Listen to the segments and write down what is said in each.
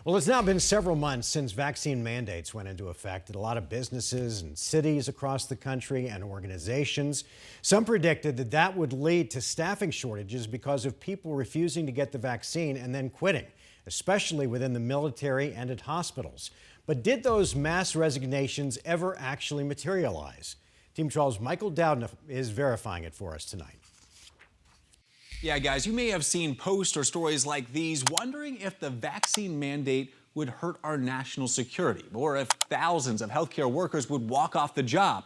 Well, it's now been several months since vaccine mandates went into effect at a lot of businesses and cities across the country and organizations. Some predicted that that would lead to staffing shortages because of people refusing to get the vaccine and then quitting, especially within the military and at hospitals. But did those mass resignations ever actually materialize? Team 12's Michael Dowden is verifying it for us tonight. Yeah, guys, you may have seen posts or stories like these wondering if the vaccine mandate would hurt our national security or if thousands of healthcare workers would walk off the job.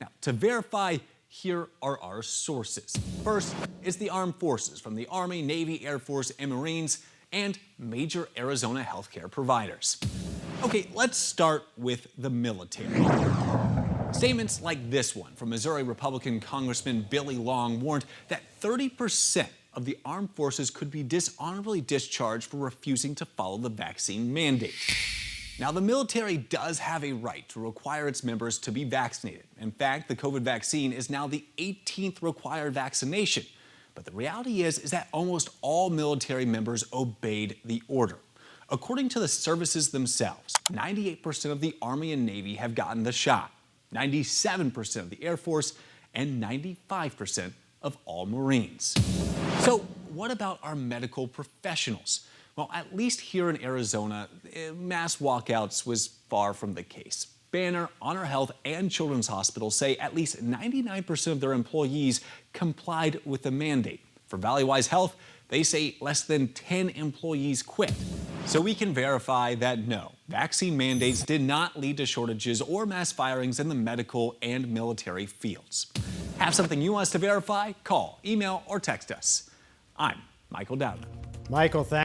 Now, to verify, here are our sources. First is the armed forces from the Army, Navy, Air Force, and Marines, and major Arizona healthcare providers. Okay, let's start with the military. Statements like this one from Missouri Republican Congressman Billy Long warned that 30% of the armed forces could be dishonorably discharged for refusing to follow the vaccine mandate. Now, the military does have a right to require its members to be vaccinated. In fact, the COVID vaccine is now the 18th required vaccination. But the reality is that almost all military members obeyed the order. According to the services themselves, 98% of the Army and Navy have gotten the shot, 97% of the Air Force, and 95% of all Marines. So what about our medical professionals? Well, at least here in Arizona, mass walkouts was far from the case. Banner, Honor Health, and Children's Hospital say at least 99% of their employees complied with the mandate. For Valleywise Health, they say less than 10 employees quit. So we can verify that no, vaccine mandates did not lead to shortages or mass firings in the medical and military fields. Have something you want us to verify? Call, email, or text us. I'm Michael Dowden. Michael, thanks.